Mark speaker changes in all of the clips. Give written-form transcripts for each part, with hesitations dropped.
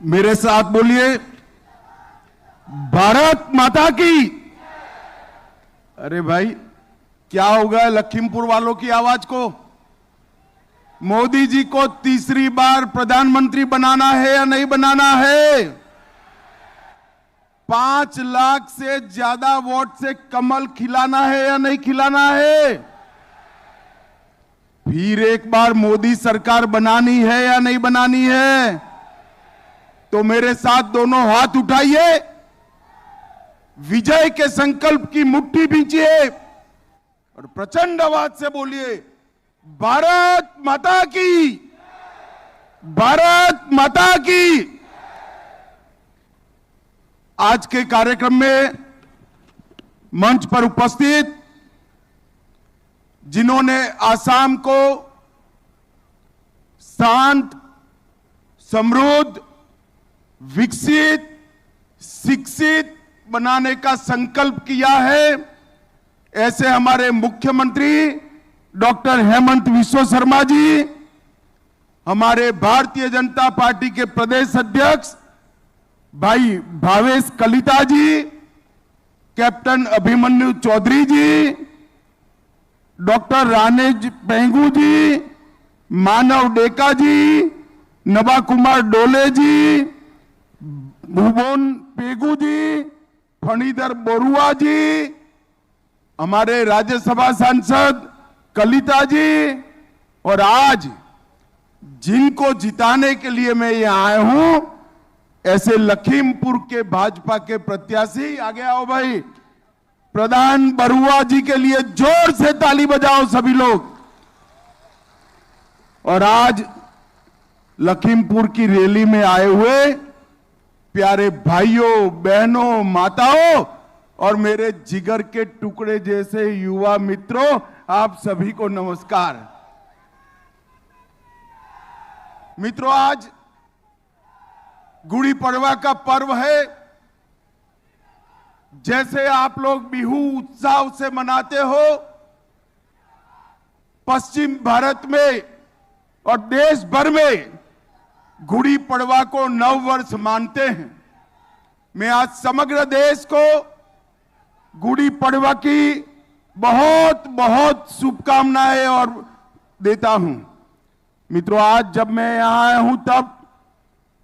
Speaker 1: मेरे साथ बोलिए, भारत माता की। अरे भाई, क्या होगा लखीमपुर वालों की आवाज को? मोदी जी को तीसरी बार प्रधानमंत्री बनाना है या नहीं बनाना है? 5 लाख से ज्यादा वोट से कमल खिलाना है या नहीं खिलाना है? फिर एक बार मोदी सरकार बनानी है या नहीं बनानी है? तो मेरे साथ दोनों हाथ उठाइए, विजय के संकल्प की मुट्ठी भींचिए और प्रचंड आवाज से बोलिए, भारत माता की, भारत माता की। आज के कार्यक्रम में मंच पर उपस्थित जिन्होंने आसाम को शांत, समृद्ध, विकसित, शिक्षित बनाने का संकल्प किया है, ऐसे हमारे मुख्यमंत्री डॉक्टर हेमंत विश्व शर्मा जी, हमारे भारतीय जनता पार्टी के प्रदेश अध्यक्ष भाई भावेश कलिता जी, कैप्टन अभिमन्यु चौधरी जी, डॉक्टर रानेज पेंगू जी, मानव डेका जी, नबा कुमार डोले जी, भुवन पेगू जी, फणीधर बोरुआ जी, हमारे राज्यसभा सांसद कलिता जी, और आज जिनको जिताने के लिए मैं यहां आया हूं, ऐसे लखीमपुर के भाजपा के प्रत्याशी, आगे आओ भाई, प्रधान बरुआ जी के लिए जोर से ताली बजाओ सभी लोग। और आज लखीमपुर की रैली में आए हुए प्यारे भाइयों, बहनों, माताओं और मेरे जिगर के टुकड़े जैसे युवा मित्रों, आप सभी को नमस्कार। मित्रों, आज गुड़ी पड़वा का पर्व है। जैसे आप लोग बिहू उत्साह से मनाते हो, पश्चिम भारत में और देश भर में गुड़ी पड़वा को नव वर्ष मानते हैं। मैं आज समग्र देश को गुड़ी पड़वा की बहुत बहुत शुभकामनाएं और देता हूं। मित्रों, आज जब मैं यहां आया हूं तब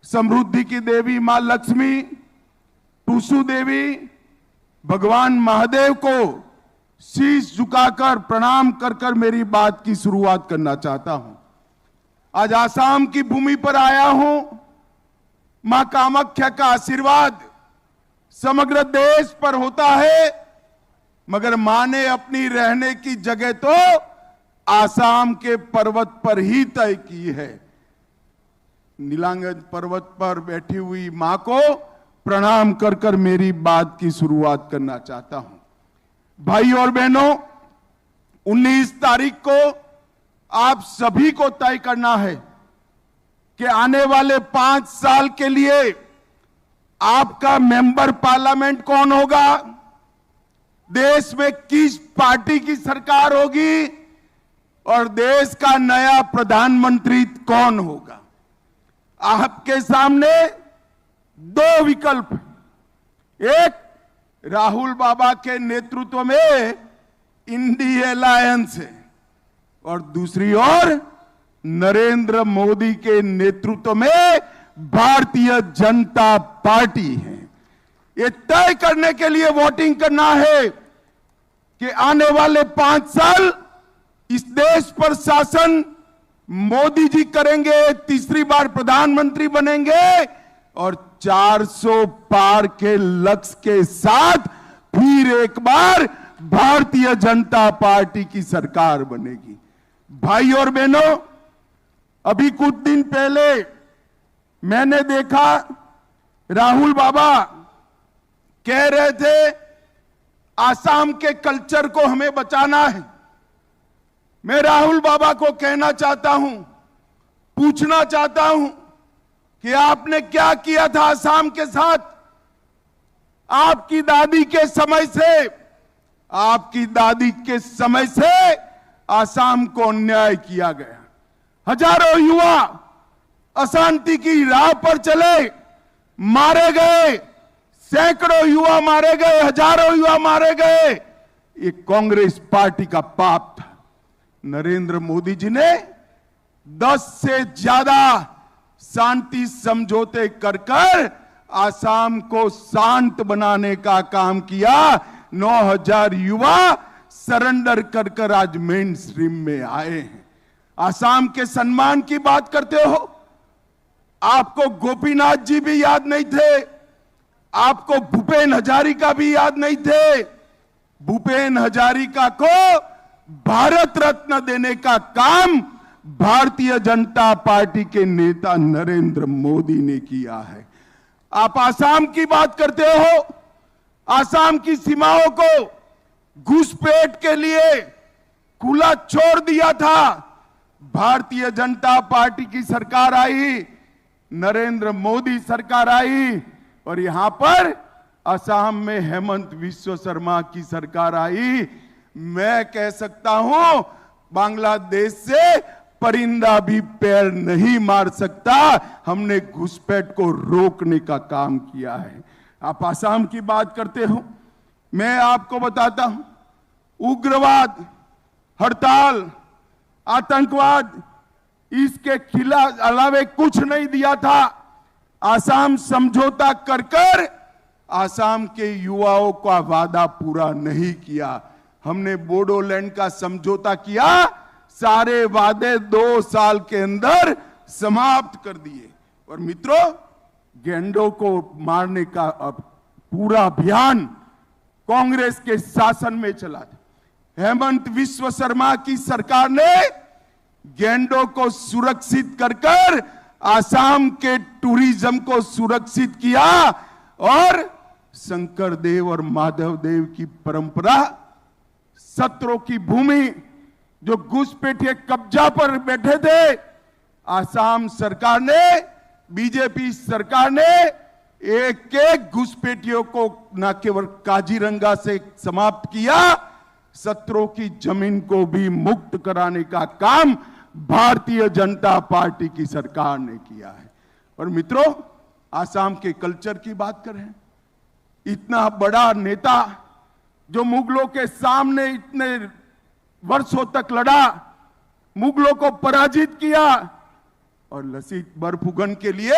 Speaker 1: समृद्धि की देवी मां लक्ष्मी, टूसू देवी, भगवान महादेव को शीश झुकाकर प्रणाम कर कर मेरी बात की शुरुआत करना चाहता हूं। आज आसाम की भूमि पर आया हूं। मां कामाख्या का आशीर्वाद समग्र देश पर होता है, मगर मां ने अपनी रहने की जगह तो आसाम के पर्वत पर ही तय की है। नीलांगन पर्वत पर बैठी हुई मां को प्रणाम कर कर मेरी बात की शुरुआत करना चाहता हूं। भाई और बहनों, 19 तारीख को आप सभी को तय करना है कि आने वाले 5 साल के लिए आपका मेंबर पार्लियामेंट कौन होगा, देश में किस पार्टी की सरकार होगी और देश का नया प्रधानमंत्री कौन होगा। आपके सामने 2 विकल्प, एक राहुल बाबा के नेतृत्व में इंडिया अलायंस है और दूसरी ओर नरेंद्र मोदी के नेतृत्व में भारतीय जनता पार्टी है। ये तय करने के लिए वोटिंग करना है कि आने वाले 5 साल इस देश पर शासन मोदी जी करेंगे, तीसरी बार प्रधानमंत्री बनेंगे और 400 पार के लक्ष्य के साथ फिर एक बार भारतीय जनता पार्टी की सरकार बनेगी। भाई और बहनों, अभी कुछ दिन पहले मैंने देखा राहुल बाबा कह रहे थे आसाम के कल्चर को हमें बचाना है। मैं राहुल बाबा को कहना चाहता हूं, पूछना चाहता हूं कि आपने क्या किया था आसाम के साथ। आपकी दादी के समय से आसाम को अन्याय किया गया। हजारों युवा अशांति की राह पर चले, मारे गए, सैकड़ों युवा मारे गए, हजारों युवा मारे गए, ये कांग्रेस पार्टी का पाप था। नरेंद्र मोदी जी ने 10 से ज्यादा शांति समझौते कर कर आसाम को शांत बनाने का काम किया। 9,000 युवा सरेंडर कर कर आज मेन स्ट्रीम में आए हैं। आसाम के सम्मान की बात करते हो, आपको गोपीनाथ जी भी याद नहीं थे, आपको भूपेन हजारिका भी याद नहीं थे। भूपेन हजारिका को भारत रत्न देने का काम भारतीय जनता पार्टी के नेता नरेंद्र मोदी ने किया है। आप आसाम की बात करते हो, आसाम की सीमाओं को घुसपैठ के लिए खुला छोड़ दिया था। भारतीय जनता पार्टी की सरकार आई, नरेंद्र मोदी सरकार आई और यहां पर असम में हेमंत विश्व शर्मा की सरकार आई। मैं कह सकता हूं बांग्लादेश से परिंदा भी पैर नहीं मार सकता। हमने घुसपैठ को रोकने का काम किया है। आप आसाम की बात करते हो, मैं आपको बताता हूं, उग्रवाद, हड़ताल, आतंकवाद, इसके खिलाफ अलावे कुछ नहीं दिया था। आसाम समझौता कर कर आसाम के युवाओं का वादा पूरा नहीं किया। हमने बोडोलैंड का समझौता किया, सारे वादे 2 साल के अंदर समाप्त कर दिए। और मित्रों, गेंडों को मारने का पूरा अभियान कांग्रेस के शासन में चला था। हेमंत विश्व शर्मा की सरकार ने गेंडों को सुरक्षित कर कर आसाम के टूरिज्म को सुरक्षित किया और शंकर देव और माधव देव की परंपरा, सत्रों की भूमि जो घुसपैठिए कब्जा पर बैठे थे, आसाम सरकार ने, बीजेपी सरकार ने एक एक घुसपैठियों को न केवल काजीरंगा से समाप्त किया, सत्रों की जमीन को भी मुक्त कराने का काम भारतीय जनता पार्टी की सरकार ने किया है। और मित्रों, आसाम के कल्चर की बात करें, इतना बड़ा नेता जो मुगलों के सामने इतने वर्षों तक लड़ा, मुगलों को पराजित किया और लसीत बरफुकन के लिए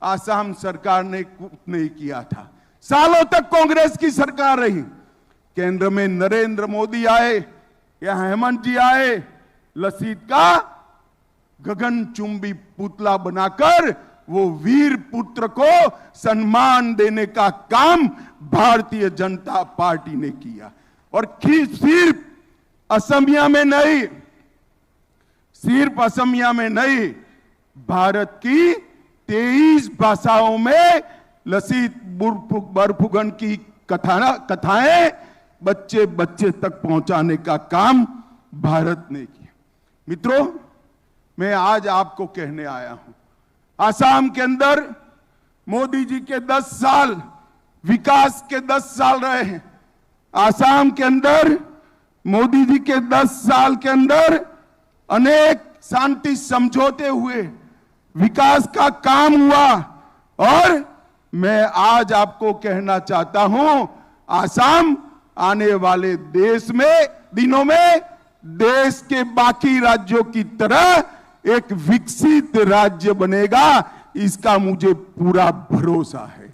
Speaker 1: आसाम सरकार ने कुछ नहीं किया था। सालों तक कांग्रेस की सरकार रही, केंद्र में नरेंद्र मोदी आए या हेमंत जी आए, लसीत का गगनचुंबी पुतला बनाकर वो वीर पुत्र को सम्मान देने का काम भारतीय जनता पार्टी ने किया। और सिर्फ असमिया में नहीं, सिर्फ असमिया में नहीं, भारत की 23 भाषाओं में लसीत बरफुकन की कथाएं बच्चे बच्चे तक पहुंचाने का काम भारत ने किया। मित्रों, मैं आज आपको कहने आया हूं, आसाम के अंदर मोदी जी के 10 साल विकास के 10 साल रहे हैं। आसाम के अंदर मोदी जी के 10 साल के अंदर अनेक शांति समझौते हुए, विकास का काम हुआ। और मैं आज आपको कहना चाहता हूं, आसाम आने वाले दिनों में देश के बाकी राज्यों की तरह एक विकसित राज्य बनेगा, इसका मुझे पूरा भरोसा है।